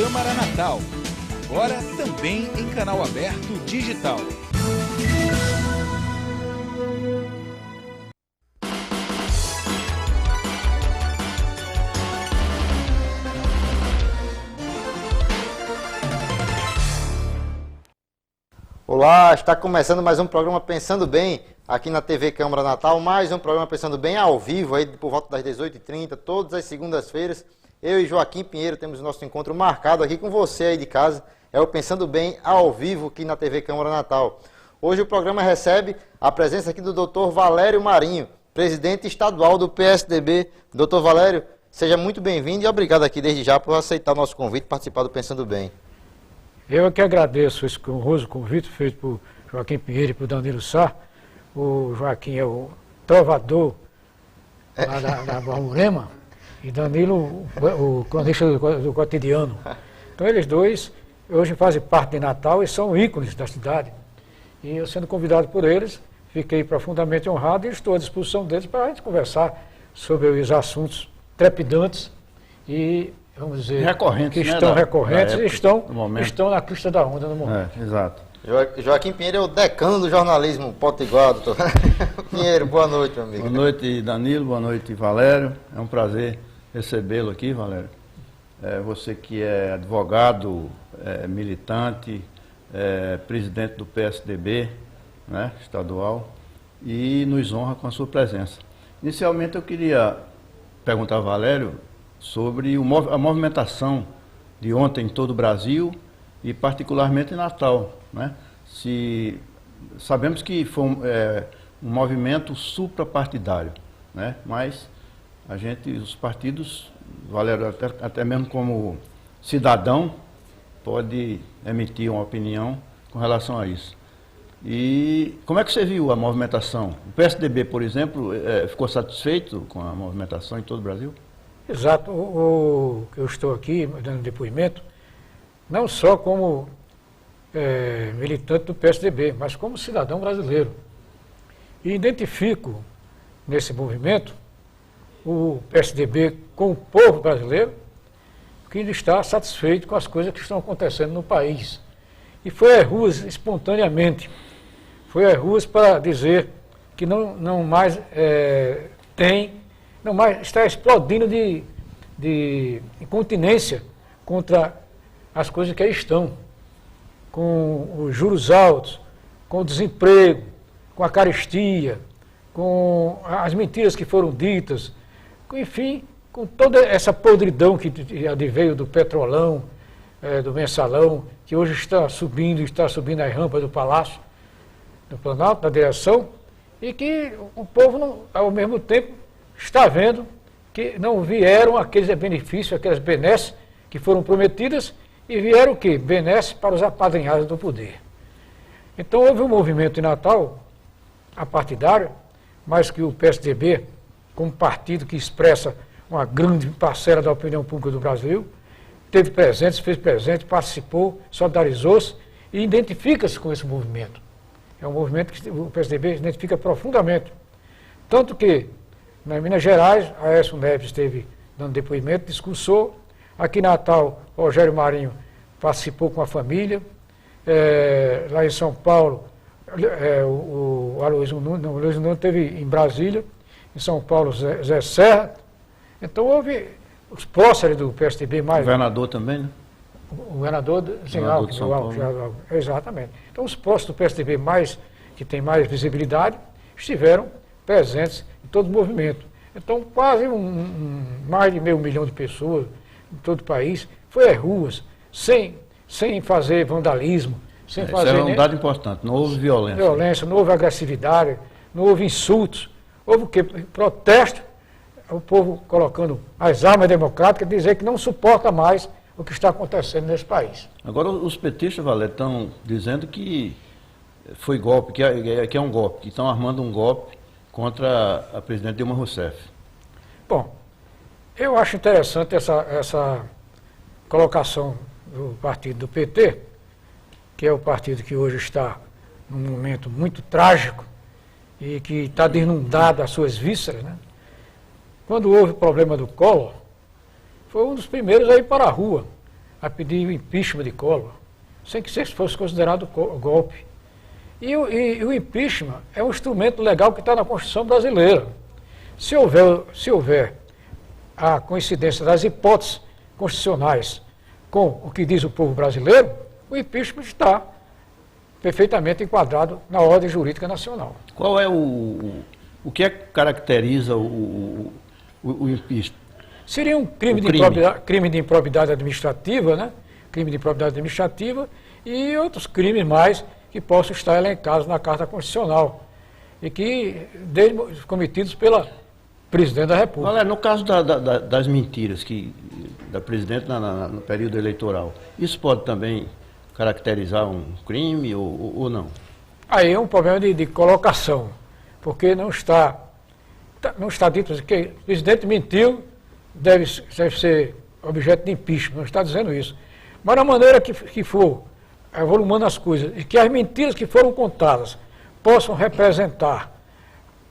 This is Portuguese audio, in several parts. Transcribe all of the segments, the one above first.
Câmara Natal. Agora também em canal aberto digital. Olá, está começando mais um programa Pensando Bem, aqui na TV Câmara Natal, mais um programa Pensando Bem ao vivo, aí por volta das 18h30, todas as segundas-feiras. Eu e Joaquim Pinheiro temos o nosso encontro marcado aqui com você aí de casa, é o Pensando Bem ao vivo aqui na TV Câmara Natal. Hoje o programa recebe a presença aqui do Dr. Valério Marinho, presidente estadual do PSDB. Dr. Valério, seja muito bem-vindo e obrigado aqui desde já por aceitar o nosso convite e participar do Pensando Bem. Eu que agradeço esse honroso convite feito por Joaquim Pinheiro e por Danilo Sá. O Joaquim é o trovador lá da Borborema e Danilo o cronista do cotidiano. Então eles dois hoje fazem parte de Natal e são ícones da cidade. E eu, sendo convidado por eles, fiquei profundamente honrado e estou à disposição deles para a gente conversar sobre os assuntos trepidantes e, vamos dizer, recorrentes, que estão recorrentes época, e estão na crista da onda no momento. Exato. Joaquim Pinheiro é o decano do jornalismo potiguar, doutor. Pinheiro, boa noite, meu amigo. Boa noite, Danilo, boa noite, Valério. É um prazer recebê-lo aqui, Valério. Você que é advogado, militante, presidente do PSDB, né, estadual, e nos honra com a sua presença. Inicialmente eu queria perguntar ao Valério sobre a movimentação de ontem em todo o Brasil e particularmente em Natal, né? Sabemos que foi um movimento suprapartidário, né? Mas os partidos, Valério, até mesmo como cidadão, pode emitir uma opinião com relação a isso. E como é que você viu a movimentação? O PSDB, por exemplo, ficou satisfeito com a movimentação em todo o Brasil? Exato. Eu estou aqui dando depoimento, não só como militante do PSDB, mas como cidadão brasileiro. E identifico nesse movimento o PSDB com o povo brasileiro, que ainda está satisfeito com as coisas que estão acontecendo no país. E foi às ruas espontaneamente. Foi às ruas para dizer que não mais está explodindo de incontinência contra as coisas que aí estão, com os juros altos, com o desemprego, com a carestia, com as mentiras que foram ditas, enfim, com toda essa podridão que adveio do petrolão, do mensalão, que hoje está subindo as rampas do Palácio, do Planalto, da direção, e que o povo, ao mesmo tempo, está vendo que não vieram aqueles benefícios, aquelas benesses que foram prometidas, e vieram o quê? Benesses para os apadrinhados do poder. Então houve um movimento em Natal, apartidário, mas que o PSDB, como partido que expressa uma grande parcela da opinião pública do Brasil, teve presente, fez presente, participou, solidarizou-se e identifica-se com esse movimento. É um movimento que o PSDB identifica profundamente. Tanto que, nas Minas Gerais, Aécio Neves esteve dando depoimento, discursou. Aqui em Natal, Rogério Marinho participou com a família. Lá em São Paulo, o Aloysio Nunes esteve em Brasília. Em São Paulo, Zé Serra. Então houve os próceres do PSDB mais... O governador também, né? O governador de São Paulo. Exatamente. Então os próceres do PSDB que tem mais visibilidade estiveram presentes em todo o movimento. Então quase mais de 500 mil de pessoas em todo o país foi às ruas, sem fazer vandalismo, sem fazer... Isso é um dado importante, não houve violência. Não houve agressividade, não houve insultos, houve o quê? Protesto, o povo colocando as armas democráticas, dizer que não suporta mais o que está acontecendo nesse país. Agora os petistas, Valério, estão dizendo que foi golpe, que é um golpe, que estão armando um golpe contra a presidente Dilma Rousseff. Bom, eu acho interessante essa colocação do partido do PT, que é o partido que hoje está num momento muito trágico e que está desnudado as suas vísceras, né? Quando houve o problema do Collor, foi um dos primeiros a ir para a rua, a pedir o impeachment de Collor, sem que isso fosse considerado golpe. E o impeachment é um instrumento legal que está na Constituição brasileira. Se houver a coincidência das hipóteses constitucionais com o que diz o povo brasileiro, o impeachment está perfeitamente enquadrado na ordem jurídica nacional. Qual é o que é que caracteriza o impeachment? Seria um crime de improbidade administrativa, né? Crime de improbidade administrativa e outros crimes mais que possam estar elencados na Carta Constitucional e que cometidos pela Presidente da República. Olha, no caso das mentiras da Presidente no período eleitoral, isso pode também caracterizar um crime ou não? Aí é um problema de colocação, porque não está dito que o presidente mentiu, deve ser objeto de impeachment, não está dizendo isso. Mas da maneira que for evoluindo as coisas e que as mentiras que foram contadas possam representar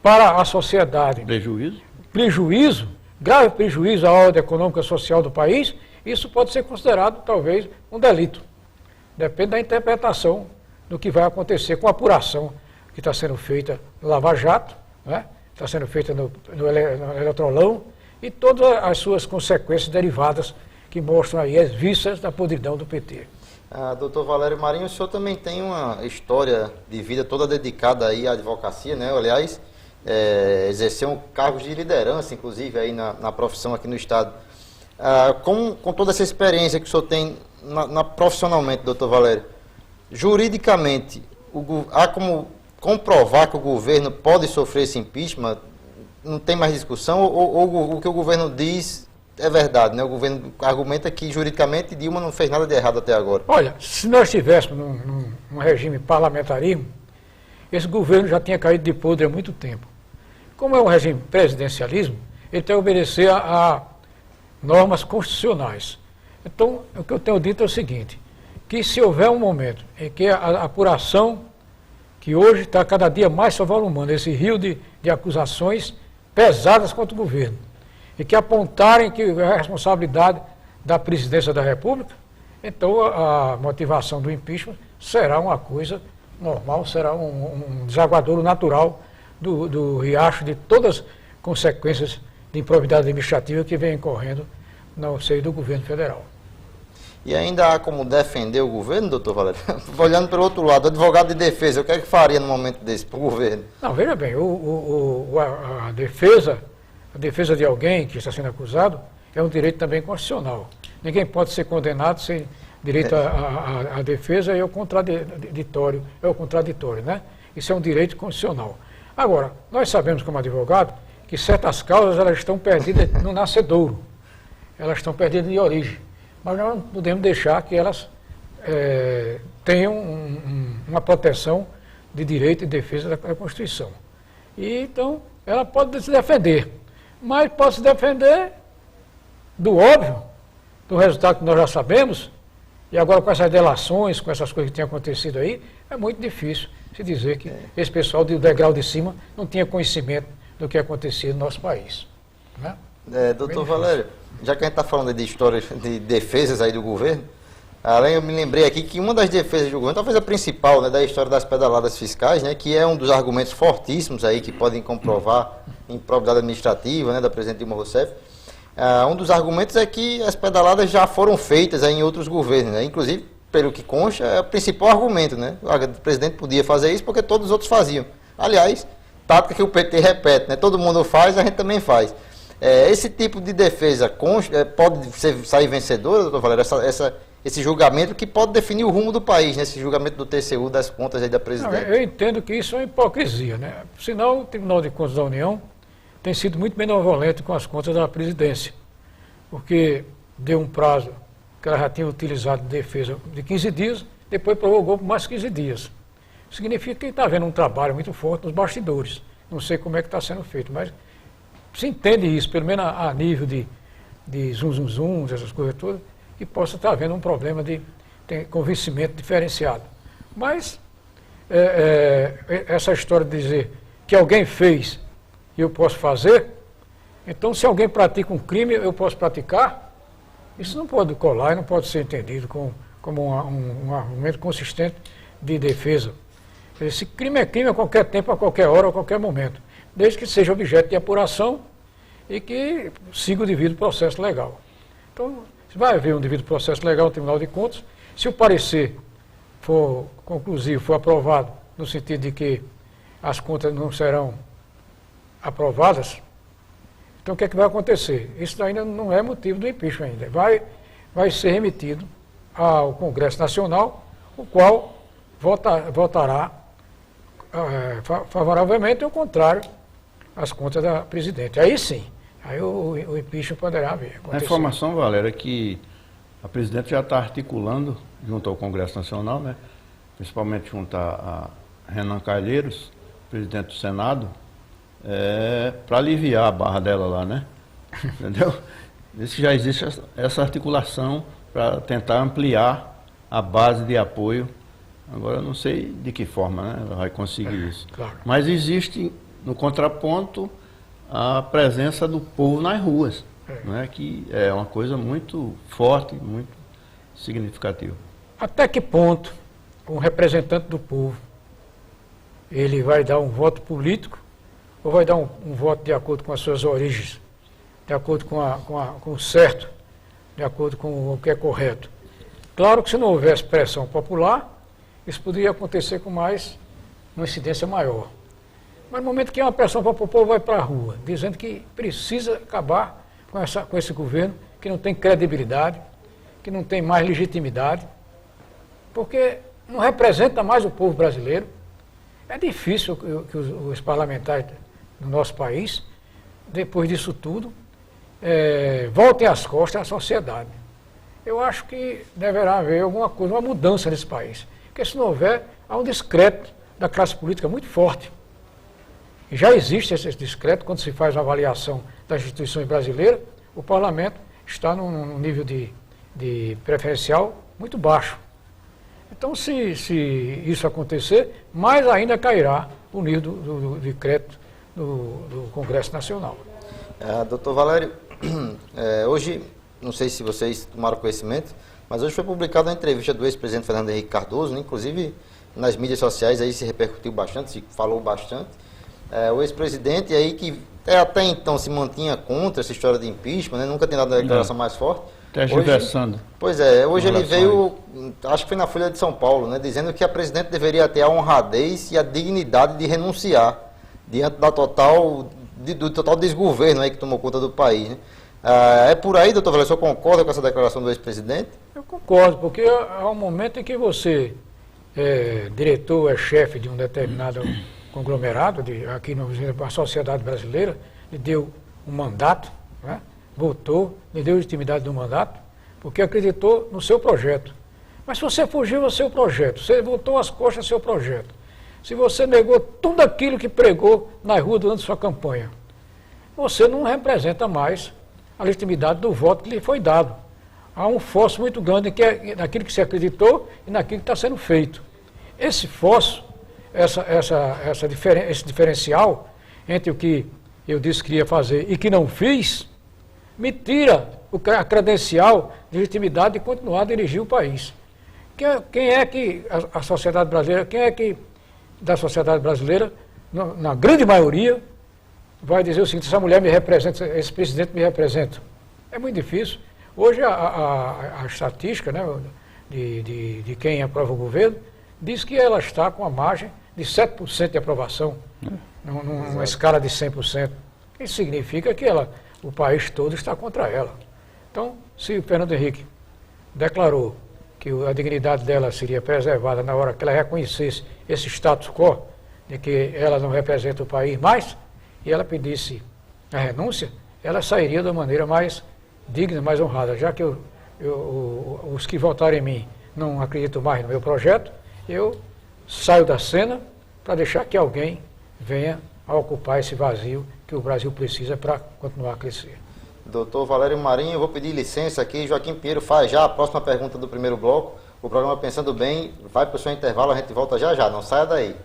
para a sociedade prejuízo, grave prejuízo à ordem econômica e social do país, isso pode ser considerado talvez um delito. Depende da interpretação do que vai acontecer com a apuração que está sendo feita no Lava Jato, né? Está sendo feita no Eletrolão e todas as suas consequências derivadas que mostram aí as vísceras da podridão do PT. Doutor Valério Marinho, o senhor também tem uma história de vida toda dedicada aí à advocacia, né? Aliás, exerceu cargos de liderança, inclusive, aí na profissão aqui no Estado. Com toda essa experiência que o senhor tem profissionalmente, doutor Valério, juridicamente, há como comprovar que o governo pode sofrer esse impeachment? Não tem mais discussão? Ou o que o governo diz é verdade, né? O governo argumenta que, juridicamente, Dilma não fez nada de errado até agora. Olha, se nós estivéssemos num regime parlamentarismo, esse governo já tinha caído de podre há muito tempo. Como é um regime presidencialismo, ele tem que obedecer a normas constitucionais. Então, o que eu tenho dito é o seguinte, que se houver um momento em que a apuração, que hoje está cada dia mais se avolumando, esse rio de acusações pesadas contra o governo, e que apontarem que a responsabilidade da presidência da República, então a motivação do impeachment será uma coisa normal, será um desaguadouro natural do riacho de todas as consequências de improbidade administrativa que vem correndo no seio do governo federal. E ainda há como defender o governo, doutor Valério? Olhando pelo outro lado, advogado de defesa, o que é que faria no momento desse para o governo? Não, veja bem, a defesa de alguém que está sendo acusado é um direito também constitucional. Ninguém pode ser condenado sem direito à defesa e ao contraditório, né? Isso é um direito constitucional. Agora, nós sabemos como advogado que certas causas elas estão perdidas no nascedouro, elas estão perdidas de origem, mas nós não podemos deixar que elas tenham uma proteção de direito e defesa da Constituição. E então, ela pode se defender, mas pode se defender do óbvio, do resultado que nós já sabemos, e agora com essas delações, com essas coisas que têm acontecido aí, é muito difícil se dizer que esse pessoal do degrau de cima não tinha conhecimento do que acontecia no nosso país. Né? Doutor Valério, já que a gente está falando de histórias de defesas aí do governo, eu me lembrei aqui que uma das defesas do governo, talvez a principal, né, da história das pedaladas fiscais, né, que é um dos argumentos fortíssimos aí que podem comprovar improbidade administrativa, né, da presidente Dilma Rousseff. Um dos argumentos é que as pedaladas já foram feitas aí em outros governos, né, inclusive, pelo que consta, é o principal argumento, né, o presidente podia fazer isso porque todos os outros faziam. Aliás, tática que o PT repete, né, todo mundo faz, a gente também faz. Esse tipo de defesa pode sair vencedora, doutor Valério, esse julgamento que pode definir o rumo do país, né? Esse julgamento do TCU, das contas aí da presidente. Não, eu entendo que isso é uma hipocrisia, né? Senão, o Tribunal de Contas da União tem sido muito benevolente com as contas da presidência, porque deu um prazo que ela já tinha utilizado de defesa de 15 dias, depois prorrogou por mais 15 dias. Significa que está havendo um trabalho muito forte nos bastidores. Não sei como é que está sendo feito, mas se entende isso, pelo menos a nível de zum, essas coisas todas, que possa estar havendo um problema de convencimento diferenciado. Mas essa história de dizer que alguém fez e eu posso fazer, então se alguém pratica um crime, eu posso praticar, Isso não pode colar e não pode ser entendido como um argumento consistente de defesa. Esse crime é crime a qualquer tempo, a qualquer hora, a qualquer momento, desde que seja objeto de apuração e que siga o devido processo legal. Então, vai haver um devido processo legal no Tribunal de Contas. Se o parecer for conclusivo, for aprovado, no sentido de que as contas não serão aprovadas, então o que é que vai acontecer? Isso ainda não é motivo do impeachment ainda. Vai ser remetido ao Congresso Nacional, o qual votará favoravelmente ou contrário às contas da presidente. Aí sim, aí o impeachment poderá haver. A informação, Valério, é que a presidente já está articulando, junto ao Congresso Nacional, né, principalmente junto a Renan Calheiros, presidente do Senado, para aliviar a barra dela lá, né? Entendeu? Isso já existe essa articulação para tentar ampliar a base de apoio. Agora eu não sei de que forma, né, ela vai conseguir isso. Claro. Mas existe, no contraponto, a presença do povo nas ruas, né, que é uma coisa muito forte, muito significativa. Até que ponto um representante do povo ele vai dar um voto político ou vai dar um voto de acordo com as suas origens, de acordo com o certo, de acordo com o que é correto? Claro que se não houvesse pressão popular, isso poderia acontecer com uma incidência maior. Mas no momento que há uma pressão popular, o povo vai para a rua, dizendo que precisa acabar com esse governo, que não tem credibilidade, que não tem mais legitimidade, porque não representa mais o povo brasileiro. É difícil que os parlamentares do nosso país, depois disso tudo, voltem as costas à sociedade. Eu acho que deverá haver alguma coisa, uma mudança nesse país. Porque se não houver, há um descrédito da classe política muito forte. E já existe esse descrédito quando se faz uma avaliação das instituições brasileiras, o parlamento está num nível de preferencial muito baixo. Então, se isso acontecer, mais ainda cairá o nível do decreto do Congresso Nacional. Doutor Valério, hoje, não sei se vocês tomaram conhecimento, mas hoje foi publicada uma entrevista do ex-presidente Fernando Henrique Cardoso, né, inclusive nas mídias sociais aí se repercutiu bastante, se falou bastante. O ex-presidente aí que até então se mantinha contra essa história de impeachment, né, nunca tem dado uma declaração mais forte. Tergiversando. Pois é, hoje ele veio, acho que foi na Folha de São Paulo, né, dizendo que a presidente deveria ter a honradez e a dignidade de renunciar diante do total desgoverno aí que tomou conta do país. Né? É por aí, doutor Valério, o senhor concorda com essa declaração do ex-presidente? Eu concordo, porque há um momento em que você é diretor, é chefe de um determinado conglomerado, aqui na sociedade brasileira, lhe deu um mandato, né? Votou, lhe deu legitimidade do mandato, porque acreditou no seu projeto. Mas se você fugiu do seu projeto, você voltou às costas do seu projeto, se você negou tudo aquilo que pregou na rua durante sua campanha, você não representa mais a legitimidade do voto que lhe foi dado. Há um fósforo muito grande naquilo que se acreditou e naquilo que está sendo feito. Esse fósforo, esse diferencial entre o que eu disse que ia fazer e que não fiz, me tira a credencial de legitimidade de continuar a dirigir o país. Quem é que a sociedade brasileira, da sociedade brasileira, na grande maioria, vai dizer o seguinte: essa mulher me representa, esse presidente me representa? É muito difícil. Hoje a estatística, né, de quem aprova o governo diz que ela está com a margem de 7% de aprovação, numa escala de 100%. Isso significa que o país todo está contra ela. Então, se o Fernando Henrique declarou que a dignidade dela seria preservada na hora que ela reconhecesse esse status quo, de que ela não representa o país mais, e ela pedisse a renúncia, ela sairia da maneira mais digna, mais honrada. Já que os que votaram em mim não acreditam mais no meu projeto, eu saio da cena para deixar que alguém venha a ocupar esse vazio que o Brasil precisa para continuar a crescer. Doutor Valério Marinho, eu vou pedir licença aqui. Joaquim Pinheiro faz já a próxima pergunta do primeiro bloco. O programa Pensando Bem vai para o seu intervalo, a gente volta já, não saia daí.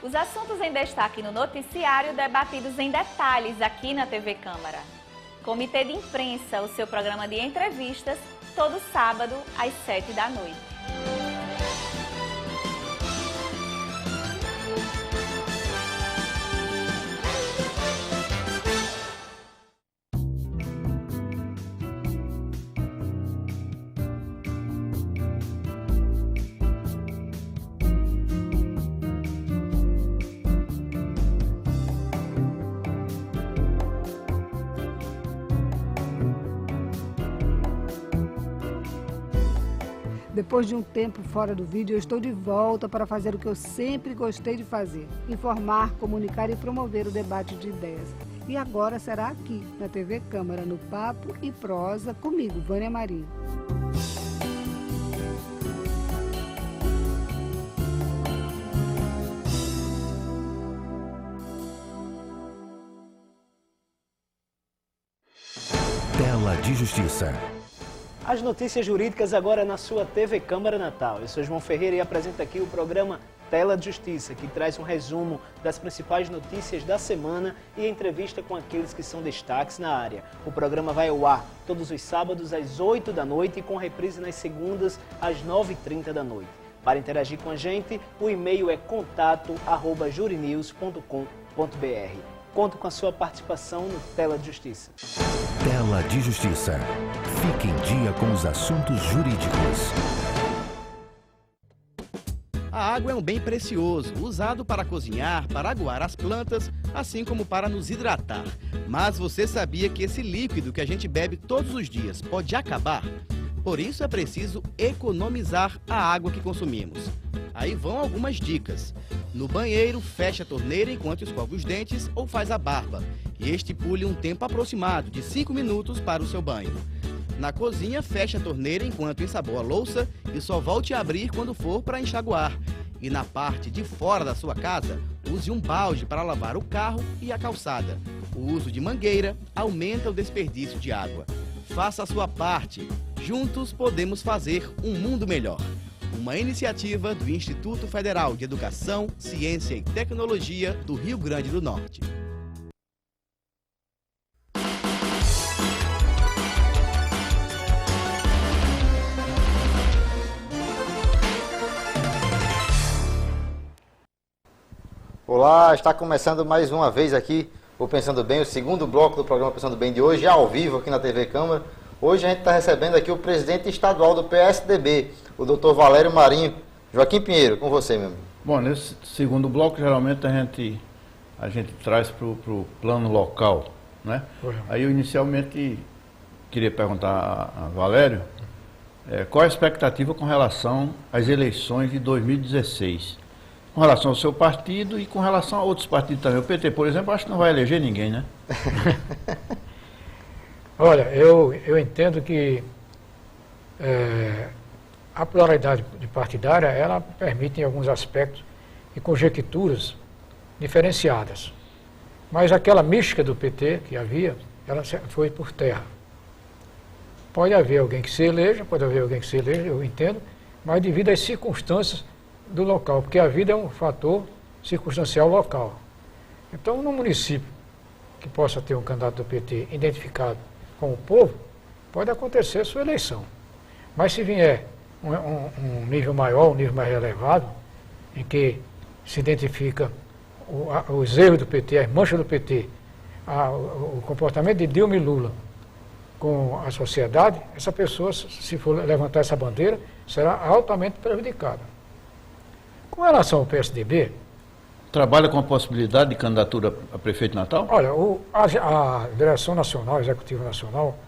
Os assuntos em destaque no noticiário debatidos em detalhes aqui na TV Câmara. Comitê de Imprensa, o seu programa de entrevistas, todo sábado às 7 da noite. Depois de um tempo fora do vídeo, eu estou de volta para fazer o que eu sempre gostei de fazer: informar, comunicar e promover o debate de ideias. E agora será aqui, na TV Câmara, no Papo e Prosa, comigo, Vânia Marinho. Tela de Justiça. As notícias jurídicas agora na sua TV Câmara Natal. Eu sou João Ferreira e apresento aqui o programa Tela de Justiça, que traz um resumo das principais notícias da semana e entrevista com aqueles que são destaques na área. O programa vai ao ar todos os sábados às 8 da noite e com reprise nas segundas às 9h30 da noite. Para interagir com a gente, o e-mail é contato@jurinews.com.br. Conto com a sua participação no Tela de Justiça. Tela de Justiça. Fique em dia com os assuntos jurídicos. A água é um bem precioso, usado para cozinhar, para aguar as plantas, assim como para nos hidratar. Mas você sabia que esse líquido que a gente bebe todos os dias pode acabar? Por isso é preciso economizar a água que consumimos. Aí vão algumas dicas. No banheiro, feche a torneira enquanto escova os dentes ou faz a barba. E estipule um tempo aproximado de 5 minutos para o seu banho. Na cozinha, feche a torneira enquanto ensaboa a louça e só volte a abrir quando for para enxaguar. E na parte de fora da sua casa, use um balde para lavar o carro e a calçada. O uso de mangueira aumenta o desperdício de água. Faça a sua parte. Juntos podemos fazer um mundo melhor. Uma iniciativa do Instituto Federal de Educação, Ciência e Tecnologia do Rio Grande do Norte. Olá, está começando mais uma vez aqui o Pensando Bem, o segundo bloco do programa Pensando Bem de hoje, ao vivo aqui na TV Câmara. Hoje a gente está recebendo aqui o presidente estadual do PSDB, o doutor Valério Marinho. Joaquim Pinheiro, com você, meu amigo. Bom, nesse segundo bloco, geralmente a gente traz para o plano local, né? Aí eu inicialmente queria perguntar a Valério, qual a expectativa com relação às eleições de 2016? Com relação ao seu partido e com relação a outros partidos também. O PT, por exemplo, acho que não vai eleger ninguém, né? Olha, eu entendo que a pluralidade partidária, ela permite em alguns aspectos e conjecturas diferenciadas. Mas aquela mística do PT que havia, ela foi por terra. Pode haver alguém que se eleja, eu entendo, mas devido às circunstâncias do local, porque a vida é um fator circunstancial local. Então, no município que possa ter um candidato do PT identificado com o povo, pode acontecer a sua eleição. Mas se vier um nível maior, um nível mais elevado, em que se identifica os erros do PT, as manchas do PT, o comportamento de Dilma e Lula com a sociedade, essa pessoa, se for levantar essa bandeira, será altamente prejudicada. Com relação ao PSDB... Trabalha com a possibilidade de candidatura a prefeito de Natal? Olha, a Direção Nacional, o Executivo Nacional,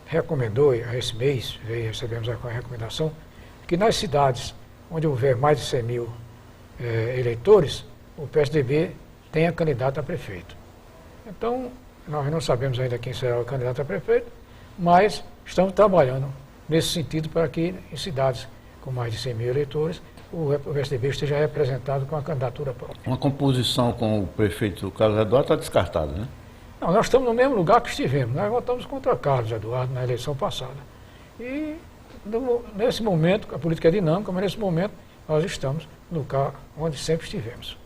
recomendou, esse mês, recebemos a recomendação, que nas cidades onde houver mais de 100 mil eleitores, o PSDB tenha candidato a prefeito. Então, nós não sabemos ainda quem será o candidato a prefeito, mas estamos trabalhando nesse sentido para que em cidades com mais de 100 mil eleitores, o PSDB esteja representado com a candidatura própria. Uma composição com o prefeito Carlos Eduardo está descartada, né? Não, nós estamos no mesmo lugar que estivemos. Nós votamos contra Carlos Eduardo na eleição passada. E, nesse momento, a política é dinâmica, mas nesse momento nós estamos no lugar onde sempre estivemos.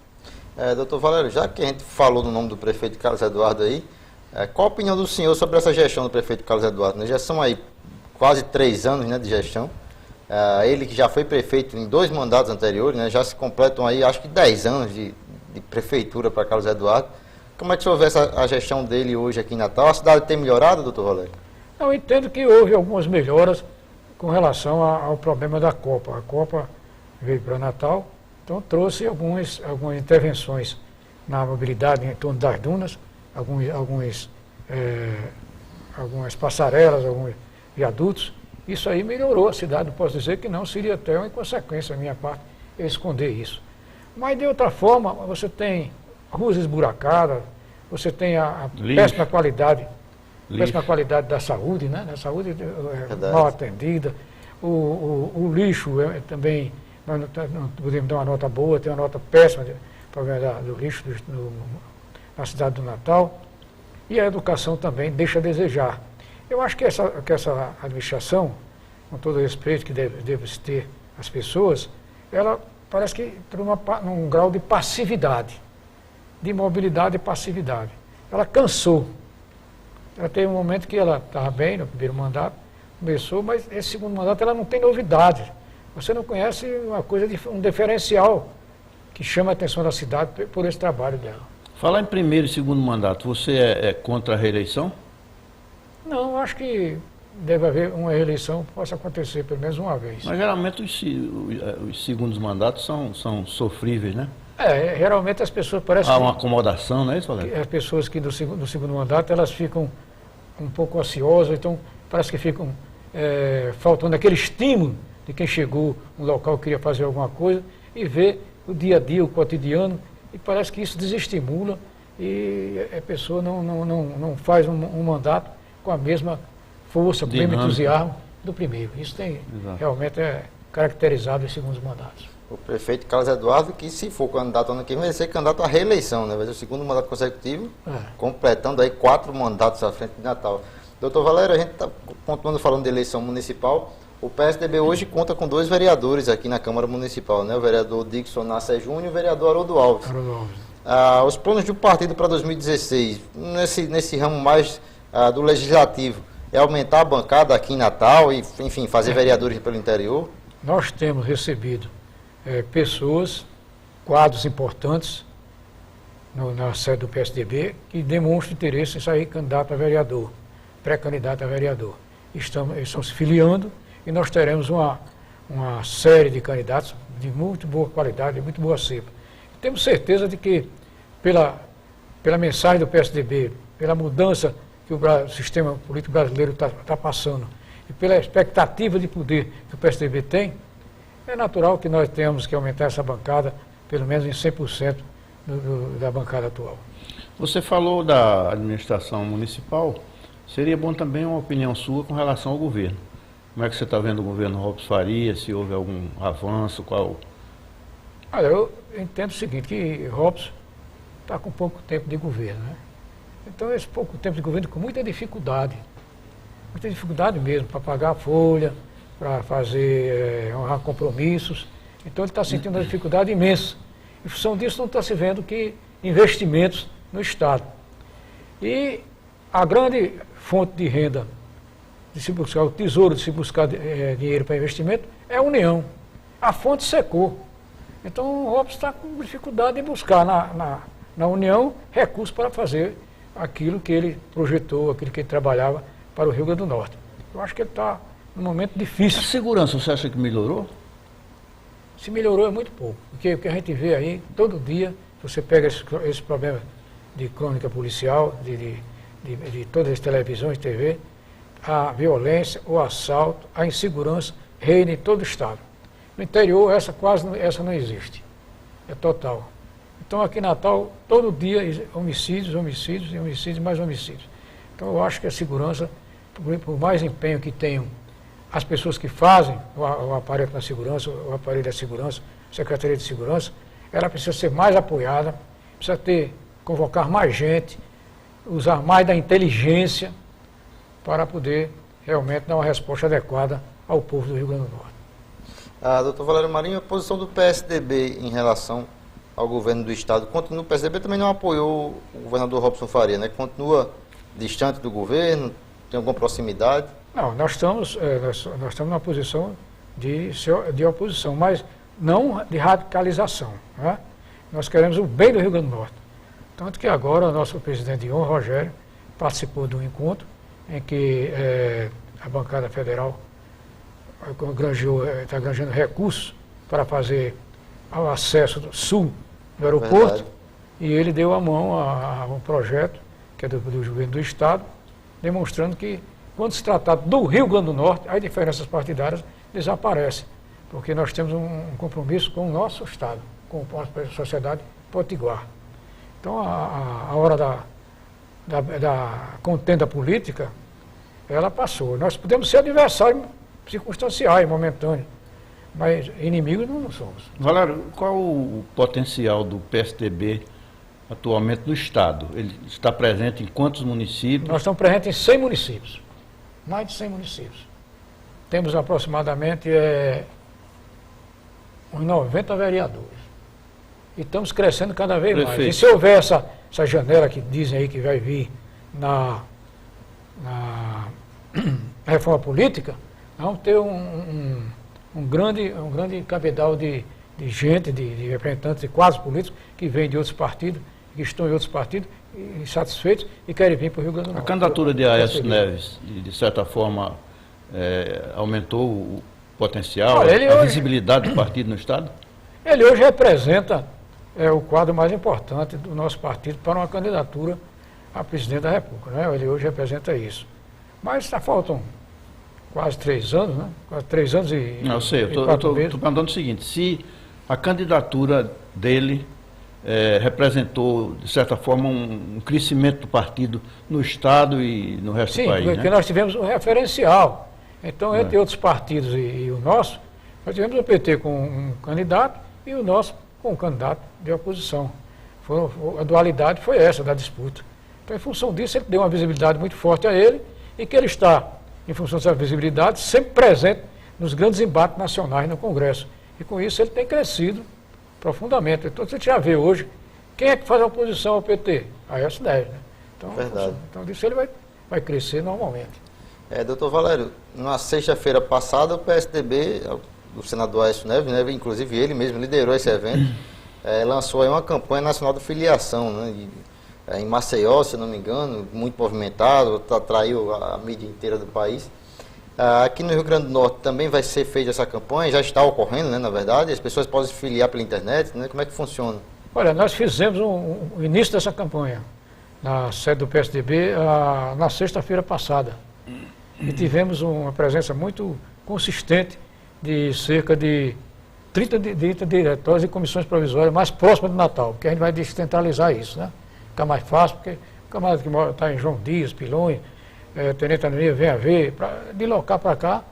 Doutor Valério, já que a gente falou no nome do prefeito Carlos Eduardo aí, qual a opinião do senhor sobre essa gestão do prefeito Carlos Eduardo? Já são aí quase 3 anos, né, de gestão. Ele que já foi prefeito em 2 mandatos anteriores, né, já se completam aí acho que 10 anos de prefeitura para Carlos Eduardo. Como é que o senhor vê a gestão dele hoje aqui em Natal? A cidade tem melhorado, doutor Valério? Eu entendo que houve algumas melhoras com relação ao problema da Copa. A Copa veio para Natal, então trouxe algumas intervenções na mobilidade em torno das dunas, algumas passarelas, alguns viadutos. Isso aí melhorou a cidade, não posso dizer que não, seria até uma inconsequência da minha parte eu esconder isso. Mas de outra forma, você tem ruas esburacadas, você tem a péssima qualidade da saúde, né? A saúde mal atendida, o lixo também, nós não podemos dar uma nota boa, tem uma nota péssima do problema do lixo na cidade do Natal, e a educação também deixa a desejar. Eu acho que essa administração, com todo o respeito que deve ter as pessoas, ela parece que entrou num grau de passividade, de imobilidade e passividade. Ela cansou. Ela teve um momento que ela estava bem no primeiro mandato, começou, mas esse segundo mandato ela não tem novidades. Você não conhece uma coisa, um diferencial que chama a atenção da cidade por esse trabalho dela. Falar em primeiro e segundo mandato, você é contra a reeleição? Não, eu acho que deve haver uma reeleição que possa acontecer pelo menos uma vez. Mas geralmente os segundos mandatos são sofríveis, né? Geralmente as pessoas parecem... Há uma acomodação, não é isso, Valério? As pessoas que do segundo mandato, elas ficam um pouco ansiosas, então parece que ficam faltando aquele estímulo de quem chegou no local, queria fazer alguma coisa, e vê o dia a dia, o cotidiano, e parece que isso desestimula e a pessoa não faz um mandato com a mesma força, com o mesmo entusiasmo do primeiro. Isso tem realmente caracterizado os segundos mandatos. O prefeito Carlos Eduardo, que se for candidato ano que vem, vai ser candidato à reeleição, né? Vai ser o segundo mandato consecutivo, completando aí 4 mandatos à frente de Natal. Doutor Valério, a gente está continuando falando de eleição municipal. O PSDB hoje conta com 2 vereadores aqui na Câmara Municipal, né? O vereador Dixon Nasser Júnior e o vereador Haroldo Alves. Os planos do partido para 2016, nesse ramo mais do legislativo, é aumentar a bancada aqui em Natal e, enfim, fazer vereadores pelo interior? Nós temos recebido pessoas, quadros importantes na sede do PSDB que demonstram interesse em sair candidato a vereador, pré-candidato a vereador. Eles estão se filiando e nós teremos uma série de candidatos de muito boa qualidade, de muito boa cepa. Temos certeza de que, pela mensagem do PSDB, pela mudança que o sistema político brasileiro está passando e pela expectativa de poder que o PSDB tem, é natural que nós tenhamos que aumentar essa bancada, pelo menos em 100% da bancada atual. Você falou da administração municipal, seria bom também uma opinião sua com relação ao governo. Como é que você está vendo o governo Robson Faria, se houve algum avanço, qual... Olha, eu entendo o seguinte, que Robson está com pouco tempo de governo, né? Então, esse pouco tempo de governo com muita dificuldade mesmo, para pagar a folha, para honrar compromissos. Então ele está sentindo uma dificuldade imensa. Em função disso não está se vendo que investimentos no Estado. E a grande fonte de renda de se buscar, o tesouro de se buscar dinheiro para investimento é a União. A fonte secou. Então o Robson está com dificuldade em buscar na União recursos para fazer aquilo que ele projetou, aquilo que ele trabalhava para o Rio Grande do Norte. Eu acho que ele está num momento difícil. A segurança, você acha que melhorou? Se melhorou é muito pouco, porque o que a gente vê aí, todo dia, você pega esse problema de crônica policial, de todas as televisões, TV, a violência, o assalto, a insegurança reina em todo o estado. No interior, essa não existe, é total. Então aqui em Natal, todo dia, homicídios, mais homicídios. Então eu acho que a segurança, por mais empenho que tenham as pessoas que fazem o aparelho da segurança, Secretaria de Segurança, ela precisa ser mais apoiada, precisa convocar mais gente, usar mais da inteligência para poder realmente dar uma resposta adequada ao povo do Rio Grande do Norte. Doutor Valério Marinho, a posição do PSDB em relação ao governo do Estado, continua, o PSDB também não apoiou o governador Robson Faria, né? Continua distante do governo, tem alguma proximidade? Não, nós estamos numa posição de oposição, mas não de radicalização, né? Nós queremos o bem do Rio Grande do Norte. Tanto que agora o nosso presidente de honra, Rogério, participou de um encontro em que a bancada federal está granjeando recursos para fazer o acesso do sul do aeroporto. Verdade. E ele deu a mão a um projeto que é do governo do Estado, demonstrando que quando se tratar do Rio Grande do Norte, as diferenças partidárias desaparecem, porque nós temos um compromisso com o nosso Estado, com a sociedade potiguar. Então, a hora da contenda política, ela passou. Nós podemos ser adversários circunstanciais, momentâneos, mas inimigos não somos. Valério, qual o potencial do PSDB atualmente no Estado? Ele está presente em quantos municípios? Nós estamos presentes em 100 municípios, mais de 100 municípios. Temos aproximadamente uns 90 vereadores. E estamos crescendo cada vez mais. E se houver essa janela que dizem aí que vai vir na reforma política, nós vamos ter um grande cabedal de gente, de representantes de quadros políticos que vêm de outros partidos, que estão em outros partidos, insatisfeitos e querem vir para o Rio Grande do Norte. A candidatura de Aécio Neves, de certa forma, aumentou o potencial, a visibilidade do partido no Estado? Ele hoje representa o quadro mais importante do nosso partido para uma candidatura a presidente da República, né? Ele hoje representa isso. Mas faltam quase 3 anos, né? Quase 3 anos e Não, eu sei, eu estou perguntando o seguinte, se a candidatura dele representou, de certa forma, um crescimento do partido no Estado e no resto do país, porque né? nós tivemos um referencial. Então, entre outros partidos e o nosso, nós tivemos o PT com um candidato e o nosso com um candidato de oposição. A dualidade foi essa da disputa. Então, em função disso, ele deu uma visibilidade muito forte a ele e que ele está, em função dessa visibilidade, sempre presente nos grandes embates nacionais no Congresso. E com isso ele tem crescido profundamente. Então, você já vê hoje, quem é que faz a oposição ao PT? Aécio Neves, né? Então, Verdade. Então, disso ele vai crescer normalmente. Doutor Valério, na sexta-feira passada, o PSDB, o senador Aécio Neves, né, inclusive ele mesmo liderou esse evento, lançou aí uma campanha nacional de filiação, né, em Maceió, se não me engano, muito movimentado, atraiu a mídia inteira do país. Aqui no Rio Grande do Norte também vai ser feita essa campanha, já está ocorrendo, né, na verdade, as pessoas podem se filiar pela internet, né, como é que funciona? Olha, nós fizemos o início dessa campanha na sede do PSDB na sexta-feira passada e tivemos uma presença muito consistente de cerca de 30 diretórios e comissões provisórias mais próximas do Natal, porque a gente vai descentralizar isso, né? Fica mais fácil, porque o camarada que está em João Dias, Pilões, Tenente Anania, vem a ver, de local para cá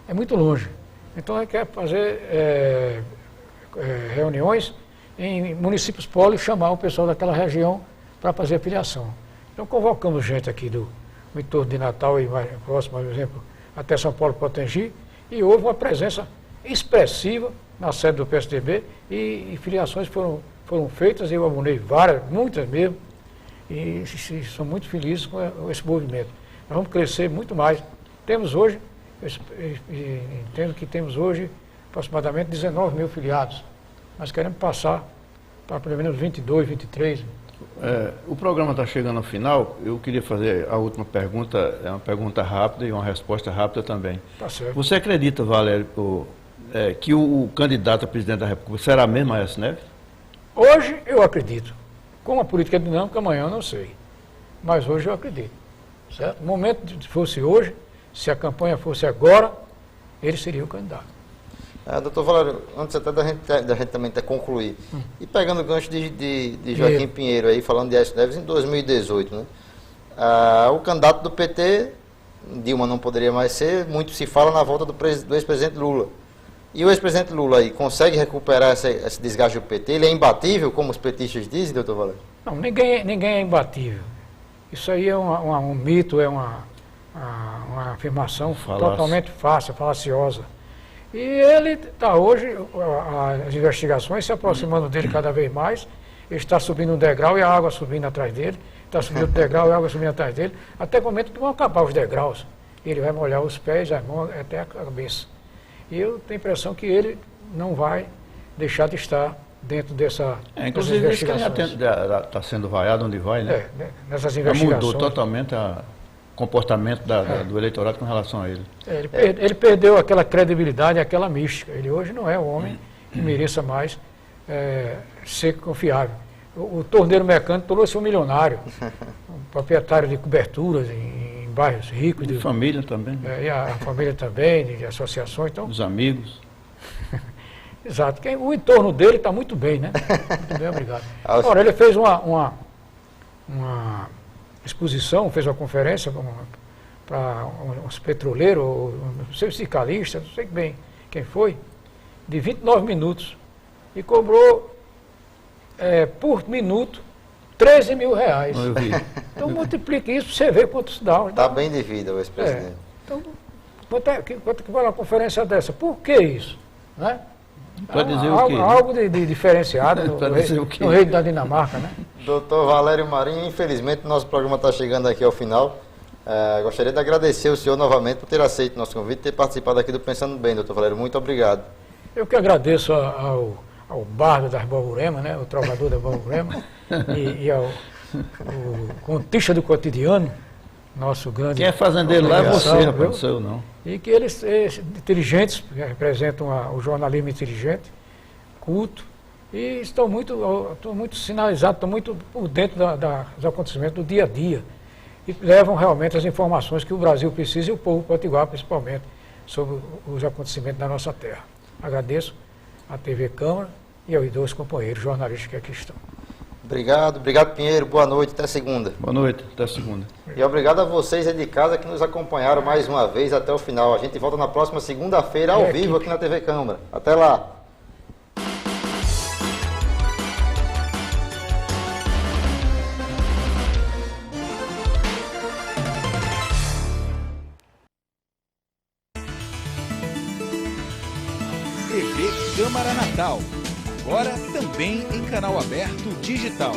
é muito longe. Então a gente quer fazer reuniões em municípios polo e chamar o pessoal daquela região para fazer a filiação. Então convocamos gente aqui do entorno de Natal e mais próximo, por exemplo, até São Paulo, Potengi, e houve uma presença expressiva na sede do PSDB e filiações foram feitas, eu abonei várias, muitas mesmo, e sou muito feliz com esse movimento. Nós vamos crescer muito mais. Temos hoje, entendo que temos hoje aproximadamente 19 mil filiados. Nós queremos passar para pelo menos 22, 23. O programa está chegando ao final, eu queria fazer a última pergunta, é uma pergunta rápida e uma resposta rápida também. Tá certo. Você acredita, Valério, que o candidato a presidente da República será mesmo Aécio Neves? Hoje eu acredito. Como a política é dinâmica, amanhã eu não sei. Mas hoje eu acredito. Certo? No momento que fosse hoje, se a campanha fosse agora, ele seria o candidato. Doutor Valério, antes até da gente também concluir, e pegando o gancho de Joaquim Pinheiro aí, falando de Aécio Neves, em 2018, né? O candidato do PT, Dilma não poderia mais ser, muito se fala na volta do ex-presidente Lula. E o ex-presidente Lula aí consegue recuperar esse desgaste do PT? Ele é imbatível, como os petistas dizem, doutor Valério? Não, ninguém é imbatível. Isso aí é um mito, é uma afirmação totalmente falaciosa. E ele está hoje, as investigações se aproximando dele cada vez mais, ele está subindo um degrau e a água subindo atrás dele, está subindo outro degrau e a água subindo atrás dele, até o momento que vão acabar os degraus. Ele vai molhar os pés, as mãos, até a cabeça. E eu tenho a impressão que ele não vai deixar de estar dentro dessas inclusive, isso que ele investigações. já está sendo vaiado onde vai, né? Nessas Já investigações. mudou totalmente o comportamento do eleitorado com relação a ele. Ele perdeu aquela credibilidade, aquela mística. Ele hoje não é um homem que mereça mais ser confiável. O torneiro mecânico tornou-se um milionário, um proprietário de coberturas em bairros ricos. De família também. E a família também, de associações. Então, os amigos. Exato. O entorno dele está muito bem, né? Muito bem, obrigado. Agora, ele fez uma exposição, fez uma conferência para uns petroleiros, não sei, sindicalistas, não sei bem quem foi, de 29 minutos. E cobrou por minuto R$13 mil. Eu vi. Então multiplique isso para você ver quanto se dá. Está bem de vida o ex-presidente. Então, quanto que vale uma conferência dessa? Por que isso? Né? Para dizer o quê? Algo de diferenciado no rei da Dinamarca, né? Doutor Valério Marinho, infelizmente nosso programa está chegando aqui ao final. Gostaria de agradecer o senhor novamente por ter aceito o nosso convite e ter participado aqui do Pensando Bem, doutor Valério. Muito obrigado. Eu que agradeço ao bardo das Borborema, né? O trovador da Borborema, e ao contista do cotidiano, nosso grande... Quem é fazendeiro lá é você, rapaz, não sou eu não. E que eles, inteligentes, representam o jornalismo inteligente, culto, e estão muito sinalizados, estão muito por dentro dos acontecimentos do dia a dia, e levam realmente as informações que o Brasil precisa, e o povo potiguar principalmente, sobre os acontecimentos da nossa terra. Agradeço à TV Câmara e aos dois companheiros jornalistas que aqui estão. Obrigado Pinheiro, boa noite, até segunda. Boa noite, até segunda. E obrigado a vocês aí de casa que nos acompanharam mais uma vez até o final. A gente volta na próxima segunda-feira ao vivo aqui na TV Câmara. Até lá. TV Câmara Natal. Agora também em canal aberto digital.